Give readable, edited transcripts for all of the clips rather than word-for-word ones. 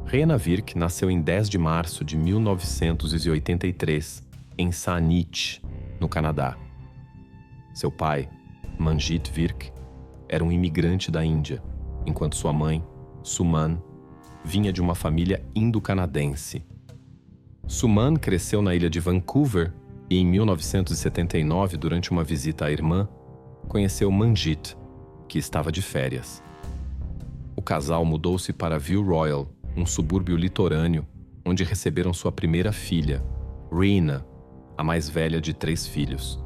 Rena Virk nasceu em 10 de março de 1983, em Saanich, no Canadá. Seu pai, Manjit Virk, era um imigrante da Índia, enquanto sua mãe, Suman, vinha de uma família indo-canadense. Suman cresceu na ilha de Vancouver e, em 1979, durante uma visita à irmã, conheceu Manjit, que estava de férias. O casal mudou-se para View Royal, um subúrbio litorâneo, onde receberam sua primeira filha, Rena, a mais velha de 3 filhos.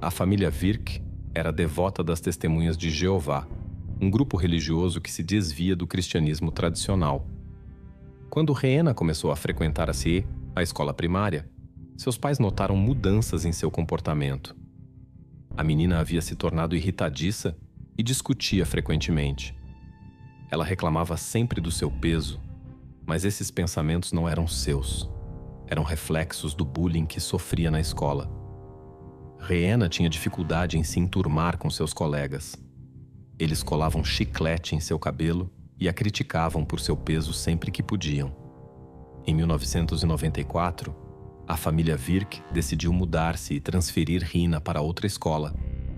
A família Virk era devota das Testemunhas de Jeová, um grupo religioso que se desvia do cristianismo tradicional. Quando Rena começou a frequentar a escola primária, seus pais notaram mudanças em seu comportamento. A menina havia se tornado irritadiça e discutia frequentemente. Ela reclamava sempre do seu peso, mas esses pensamentos não eram seus. Eram reflexos do bullying que sofria na escola. Rena tinha dificuldade em se enturmar com seus colegas. Eles colavam chiclete em seu cabelo e a criticavam por seu peso sempre que podiam. Em 1994, a família Virk decidiu mudar-se e transferir Rena para outra escola,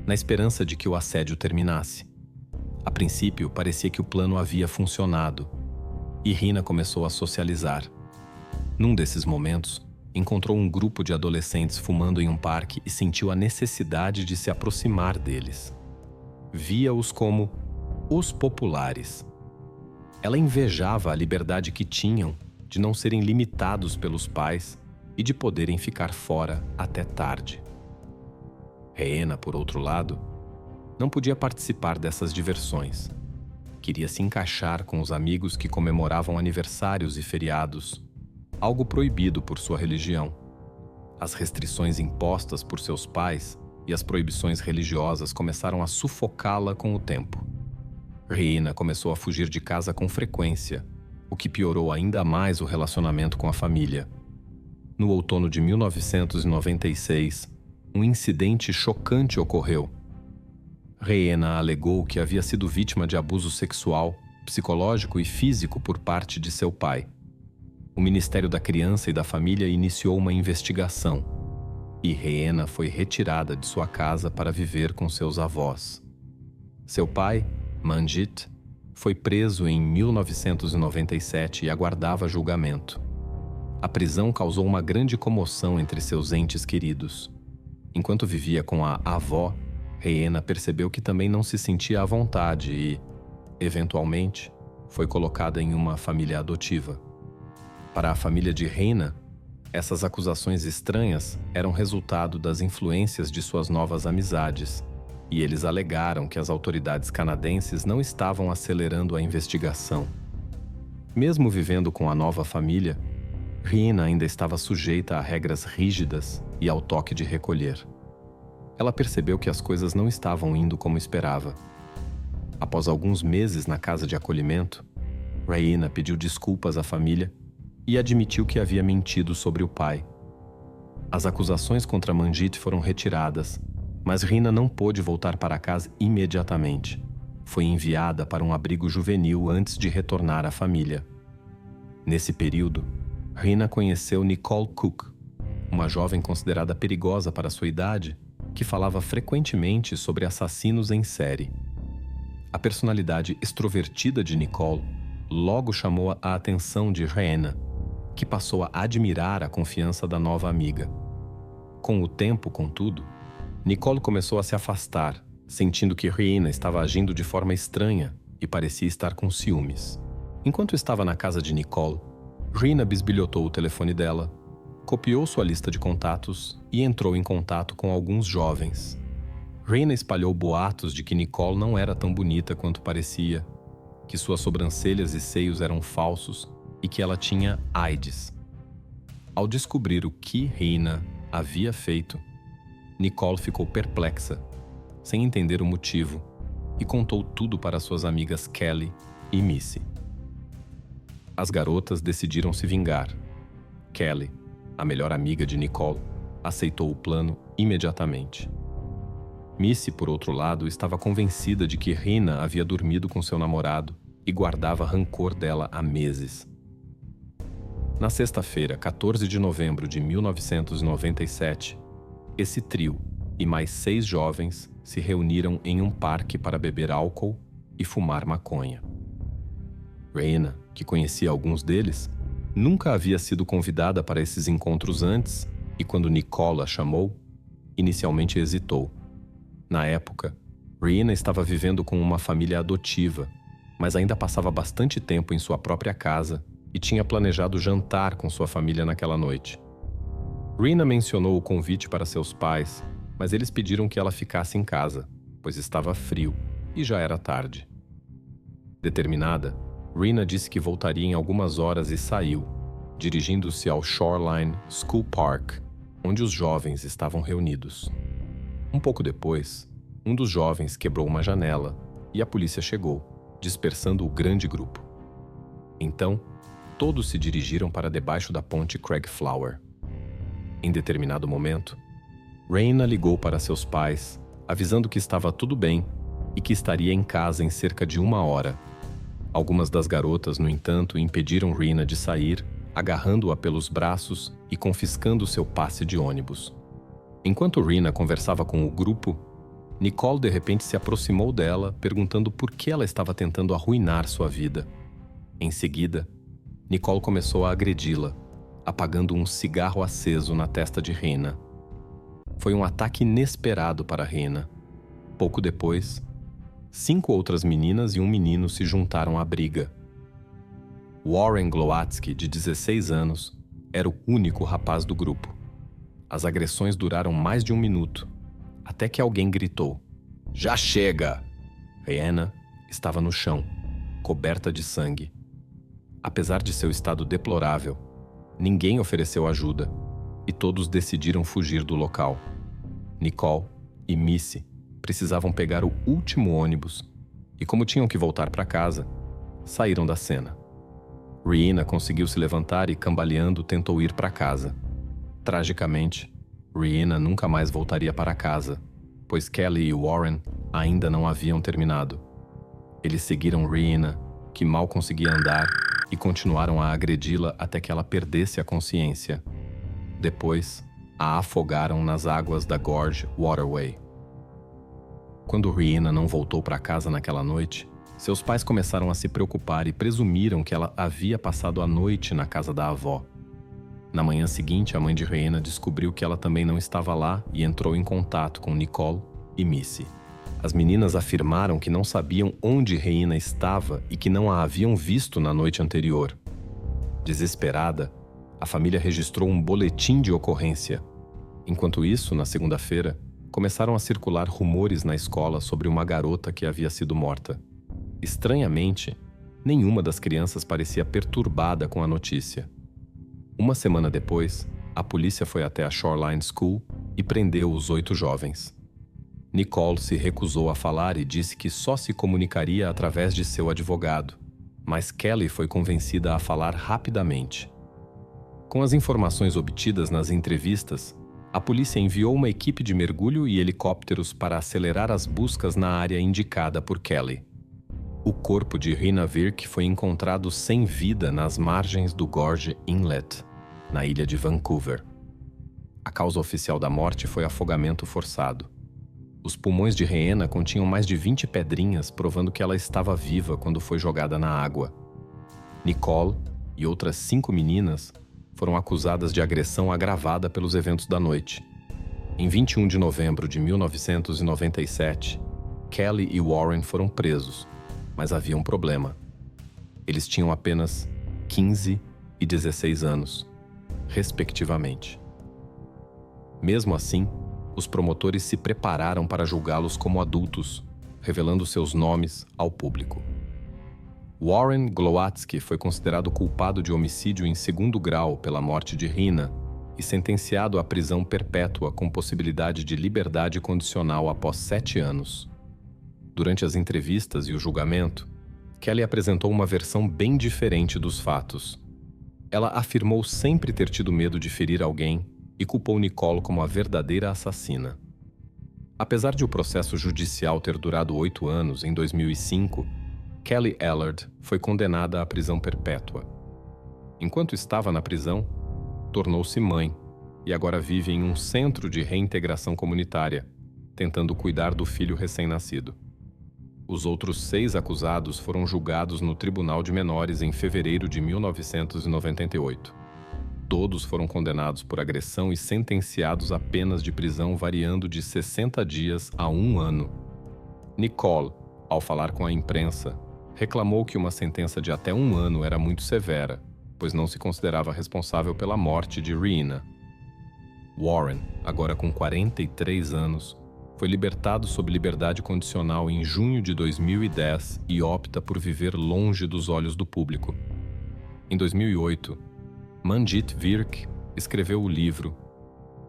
na esperança de que o assédio terminasse. A princípio, parecia que o plano havia funcionado, e Rena começou a socializar. Num desses momentos, encontrou um grupo de adolescentes fumando em um parque e sentiu a necessidade de se aproximar deles. Via-os como os populares. Ela invejava a liberdade que tinham de não serem limitados pelos pais e de poderem ficar fora até tarde. Rena, por outro lado, não podia participar dessas diversões. Queria se encaixar com os amigos que comemoravam aniversários e feriados, algo proibido por sua religião. As restrições impostas por seus pais e as proibições religiosas começaram a sufocá-la com o tempo. Rena começou a fugir de casa com frequência, o que piorou ainda mais o relacionamento com a família. No outono de 1996, um incidente chocante ocorreu. Rena alegou que havia sido vítima de abuso sexual, psicológico e físico por parte de seu pai. O Ministério da Criança e da Família iniciou uma investigação e Rena foi retirada de sua casa para viver com seus avós. Seu pai, Manjit, foi preso em 1997 e aguardava julgamento. A prisão causou uma grande comoção entre seus entes queridos. Enquanto vivia com a avó, Rena percebeu que também não se sentia à vontade e, eventualmente, foi colocada em uma família adotiva. Para a família de Rena, essas acusações estranhas eram resultado das influências de suas novas amizades, e eles alegaram que as autoridades canadenses não estavam acelerando a investigação. Mesmo vivendo com a nova família, Rena ainda estava sujeita a regras rígidas e ao toque de recolher. Ela percebeu que as coisas não estavam indo como esperava. Após alguns meses na casa de acolhimento, Rena pediu desculpas à família e admitiu que havia mentido sobre o pai. As acusações contra Manjit foram retiradas, mas Rena não pôde voltar para casa imediatamente. Foi enviada para um abrigo juvenil antes de retornar à família. Nesse período, Rena conheceu Nicole Cook, uma jovem considerada perigosa para sua idade, que falava frequentemente sobre assassinos em série. A personalidade extrovertida de Nicole logo chamou a atenção de Rena, que passou a admirar a confiança da nova amiga. Com o tempo, contudo, Nicole começou a se afastar, sentindo que Rena estava agindo de forma estranha e parecia estar com ciúmes. Enquanto estava na casa de Nicole, Rena bisbilhotou o telefone dela, copiou sua lista de contatos e entrou em contato com alguns jovens. Rena espalhou boatos de que Nicole não era tão bonita quanto parecia, que suas sobrancelhas e seios eram falsos e que ela tinha AIDS. Ao descobrir o que Rena havia feito, Nicole ficou perplexa, sem entender o motivo, e contou tudo para suas amigas Kelly e Missy. As garotas decidiram se vingar. Kelly, a melhor amiga de Nicole, aceitou o plano imediatamente. Missy, por outro lado, estava convencida de que Rena havia dormido com seu namorado e guardava rancor dela há meses. Na sexta-feira, 14 de novembro de 1997, esse trio e mais 6 jovens se reuniram em um parque para beber álcool e fumar maconha. Raina, que conhecia alguns deles, nunca havia sido convidada para esses encontros antes e quando Nicole a chamou, inicialmente hesitou. Na época, Raina estava vivendo com uma família adotiva, mas ainda passava bastante tempo em sua própria casa e tinha planejado jantar com sua família naquela noite. Raina mencionou o convite para seus pais, mas eles pediram que ela ficasse em casa, pois estava frio e já era tarde. Determinada, Raina disse que voltaria em algumas horas e saiu, dirigindo-se ao Shoreline School Park, onde os jovens estavam reunidos. Um pouco depois, um dos jovens quebrou uma janela e a polícia chegou, dispersando o grande grupo. Então, todos se dirigiram para debaixo da ponte Craig Flower. Em determinado momento, Raina ligou para seus pais, avisando que estava tudo bem e que estaria em casa em cerca de 1 hora. Algumas das garotas, no entanto, impediram Raina de sair, agarrando-a pelos braços e confiscando seu passe de ônibus. Enquanto Raina conversava com o grupo, Nicole de repente se aproximou dela, perguntando por que ela estava tentando arruinar sua vida. Em seguida, Nicole começou a agredi-la, apagando um cigarro aceso na testa de Raina. Foi um ataque inesperado para Raina. Pouco depois, 5 outras meninas e um menino se juntaram à briga. Warren Glowatsky, de 16 anos, era o único rapaz do grupo. As agressões duraram mais de 1 minuto, até que alguém gritou: "Já chega!" Raina estava no chão, coberta de sangue. Apesar de seu estado deplorável, ninguém ofereceu ajuda e todos decidiram fugir do local. Nicole e Missy precisavam pegar o último ônibus e, como tinham que voltar para casa, saíram da cena. Raina conseguiu se levantar e, cambaleando, tentou ir para casa. Tragicamente, Raina nunca mais voltaria para casa, pois Kelly e Warren ainda não haviam terminado. Eles seguiram Raina, que mal conseguia andar, e continuaram a agredi-la até que ela perdesse a consciência. Depois, a afogaram nas águas da Gorge Waterway. Quando Raina não voltou para casa naquela noite, seus pais começaram a se preocupar e presumiram que ela havia passado a noite na casa da avó. Na manhã seguinte, a mãe de Raina descobriu que ela também não estava lá e entrou em contato com Nicole e Missy. As meninas afirmaram que não sabiam onde Raina estava e que não a haviam visto na noite anterior. Desesperada, a família registrou um boletim de ocorrência. Enquanto isso, na segunda-feira, começaram a circular rumores na escola sobre uma garota que havia sido morta. Estranhamente, nenhuma das crianças parecia perturbada com a notícia. Uma semana depois, a polícia foi até a Shoreline School e prendeu os 8 jovens. Nicole se recusou a falar e disse que só se comunicaria através de seu advogado, mas Kelly foi convencida a falar rapidamente. Com as informações obtidas nas entrevistas, a polícia enviou uma equipe de mergulho e helicópteros para acelerar as buscas na área indicada por Kelly. O corpo de Raina Virk foi encontrado sem vida nas margens do Gorge Inlet, na ilha de Vancouver. A causa oficial da morte foi afogamento forçado. Os pulmões de Raina continham mais de 20 pedrinhas, provando que ela estava viva quando foi jogada na água. Nicole e outras 5 meninas foram acusadas de agressão agravada pelos eventos da noite. Em 21 de novembro de 1997, Kelly e Warren foram presos, mas havia um problema. Eles tinham apenas 15 e 16 anos, respectivamente. Mesmo assim, os promotores se prepararam para julgá-los como adultos, revelando seus nomes ao público. Warren Glowatsky foi considerado culpado de homicídio em 2º grau pela morte de Raina e sentenciado à prisão perpétua com possibilidade de liberdade condicional após 7 anos. Durante as entrevistas e o julgamento, Kelly apresentou uma versão bem diferente dos fatos. Ela afirmou sempre ter tido medo de ferir alguém e culpou Nicole como a verdadeira assassina. Apesar de o processo judicial ter durado 8 anos, em 2005, Kelly Allard foi condenada à prisão perpétua. Enquanto estava na prisão, tornou-se mãe e agora vive em um centro de reintegração comunitária, tentando cuidar do filho recém-nascido. Os outros 6 acusados foram julgados no Tribunal de Menores em fevereiro de 1998. Todos foram condenados por agressão e sentenciados a penas de prisão variando de 60 dias a 1 ano. Nicole, ao falar com a imprensa, reclamou que uma sentença de até 1 ano era muito severa, pois não se considerava responsável pela morte de Rihanna. Warren, agora com 43 anos, foi libertado sob liberdade condicional em junho de 2010 e opta por viver longe dos olhos do público. Em 2008, Manjit Virk escreveu o livro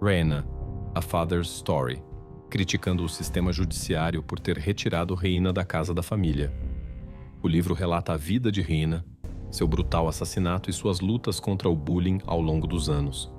Rihanna, A Father's Story, criticando o sistema judiciário por ter retirado Rihanna da casa da família. O livro relata a vida de Rihanna, seu brutal assassinato e suas lutas contra o bullying ao longo dos anos.